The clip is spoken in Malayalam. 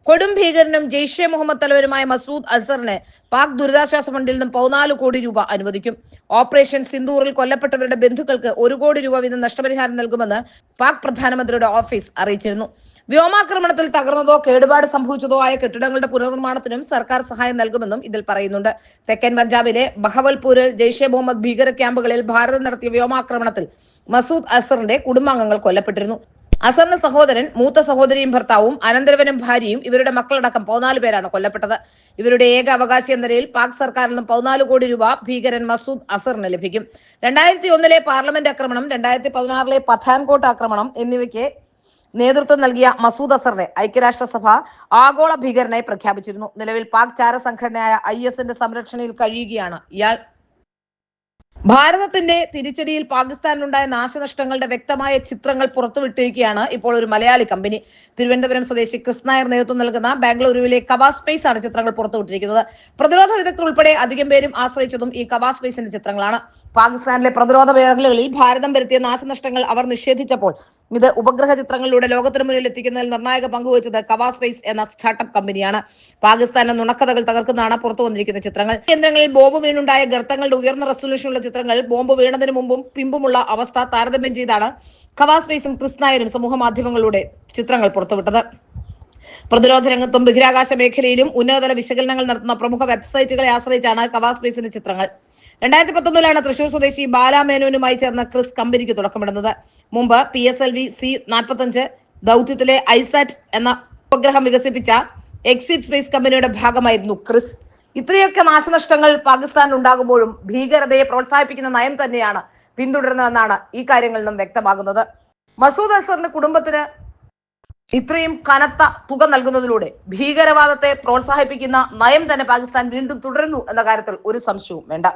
കൊടും ഭീകരനും ജെയ്ഷെ മുഹമ്മദ് തലവനുമായ മസൂദ് അസറിന് പാക് ദുരിതാശ്വാസ ഫണ്ടിൽ നിന്നും 14 കോടി രൂപ അനുവദിക്കും. ഓപ്പറേഷൻ സിന്ദൂറിൽ കൊല്ലപ്പെട്ടവരുടെ ബന്ധുക്കൾക്ക് 1 കോടി രൂപ വീതം നഷ്ടപരിഹാരം നൽകുമെന്ന് പാക് പ്രധാനമന്ത്രിയുടെ ഓഫീസ് അറിയിച്ചിരുന്നു. വ്യോമാക്രമണത്തിൽ തകർന്നതോ കേടുപാട് സംഭവിച്ചതോ ആയ കെട്ടിടങ്ങളുടെ പുനർനിർമ്മാണത്തിനും സർക്കാർ സഹായം നൽകുമെന്നും ഇതിൽ പറയുന്നുണ്ട്. തെക്കൻ പഞ്ചാബിലെ ബഹവൽപൂരിൽ ജെയ്ഷെ മുഹമ്മദ് ഭീകര ക്യാമ്പുകളിൽ ഭാരതം നടത്തിയ വ്യോമാക്രമണത്തിൽ മസൂദ് അസറിന്റെ കുടുംബാംഗങ്ങൾ കൊല്ലപ്പെട്ടിരുന്നു. അസറിന്റെ സഹോദരൻ, മൂത്ത സഹോദരിയും ഭർത്താവും, അനന്തരവനും ഭാര്യയും ഇവരുടെ മക്കളടക്കം 14 പേരാണ് കൊല്ലപ്പെട്ടത്. ഇവരുടെ ഏക അവകാശി എന്ന നിലയിൽ പാക് സർക്കാരിൽ നിന്നും 14 കോടി രൂപ ഭീകരൻ മസൂദ് അസറിന് ലഭിക്കും. 2001 പാർലമെന്റ് ആക്രമണം, 2016 പഠാൻകോട്ട് ആക്രമണം എന്നിവയ്ക്ക് നേതൃത്വം നൽകിയ മസൂദ് അസറിനെ ഐക്യരാഷ്ട്രസഭ ആഗോള ഭീകരനായി പ്രഖ്യാപിച്ചിരുന്നു. നിലവിൽ പാക് ചാര സംഘടനയായ IS സംരക്ഷണയിൽ കഴിയുകയാണ് ഇയാൾ. ഭാരതത്തിന്റെ തിരിച്ചടിയിൽ പാകിസ്ഥാനിലുണ്ടായ നാശനഷ്ടങ്ങളുടെ വ്യക്തമായ ചിത്രങ്ങൾ പുറത്തുവിട്ടിരിക്കുകയാണ് ഇപ്പോൾ ഒരു മലയാളി കമ്പനി. തിരുവനന്തപുരം സ്വദേശി ക്രിസ് നായർ നേതൃത്വം നൽകുന്ന ബാംഗ്ലൂരുവിലെ കവാ സ്പേസ് ആണ് ചിത്രങ്ങൾ പുറത്തുവിട്ടിരിക്കുന്നത്. പ്രതിരോധ വിദഗ്ധർ ഉൾപ്പെടെ അധികം പേരും ആശ്രയിച്ചതും ഈ കവാ സ്പേസിന്റെ ചിത്രങ്ങളാണ്. പാകിസ്ഥാനിലെ പ്രതിരോധ മേഖലകളിൽ ഭാരതം വരുത്തിയ നാശനഷ്ടങ്ങൾ അവർ നിഷേധിച്ചപ്പോൾ ഇത് ഉപഗ്രഹ ചിത്രങ്ങളിലൂടെ ലോകത്തിന് മുന്നിൽ എത്തിക്കുന്നതിൽ നിർണായക പങ്കുവച്ചത് കവാ സ്പേസ് എന്ന സ്റ്റാർട്ടപ്പ് കമ്പനിയാണ്. പാകിസ്ഥാന്റെ നുണക്കഥകൾ തകർക്കുന്നതാണ് പുറത്തു വന്നിരിക്കുന്ന ചിത്രങ്ങൾ. കേന്ദ്രങ്ങളിൽ ബോംബ് വീണുണ്ടായ ഗർത്തങ്ങളുടെ ഉയർന്ന റെസൊല്യൂഷനുള്ള ചിത്രങ്ങൾ ബോംബ് വീണതിന് മുമ്പും പിമ്പുമുള്ള അവസ്ഥ താരതമ്യം ചെയ്താണ് കവാ സ്പേസും ക്രിസ് നായരും സമൂഹ മാധ്യമങ്ങളിലൂടെ ചിത്രങ്ങൾ പുറത്തുവിട്ടത്. പ്രതിരോധ രംഗത്തും ബഹിരാകാശ മേഖലയിലും ഉന്നതതല വിശകലനങ്ങൾ നടത്തുന്ന പ്രമുഖ വെബ്സൈറ്റുകളെ ആശ്രയിച്ചാണ് കവാ സ്പേസിന്റെ ചിത്രങ്ങൾ. 2019 തൃശൂർ സ്വദേശി ബാലാമേനോനുമായി ചേർന്ന ക്രിസ് കമ്പനിക്ക് തുടക്കമിടുന്നത്. മുമ്പ് PSLV C-45 ദൗത്യത്തിലെ ഐസാറ്റ് എന്ന ഉപഗ്രഹം വികസിപ്പിച്ച എക്സിറ്റ് സ്പേസ് കമ്പനിയുടെ ഭാഗമായിരുന്നു ക്രിസ്. ഇത്രയൊക്കെ നാശനഷ്ടങ്ങൾ പാകിസ്ഥാനിൽ ഉണ്ടാകുമ്പോഴും ഭീകരതയെ പ്രോത്സാഹിപ്പിക്കുന്ന നയം തന്നെയാണ് പിന്തുടരുന്നതെന്നാണ് ഈ കാര്യങ്ങളിൽ നിന്നും വ്യക്തമാകുന്നത്. മസൂദ് അസറിന്റെ കുടുംബത്തിന് ഇത്രയും കനത്ത തുക നൽകുന്നതിലൂടെ ഭീകരവാദത്തെ പ്രോത്സാഹിപ്പിക്കുന്ന നയം തന്നെ പാകിസ്ഥാൻ വീണ്ടും തുടരുന്നു എന്ന കാര്യത്തിൽ ഒരു സംശയവും വേണ്ട.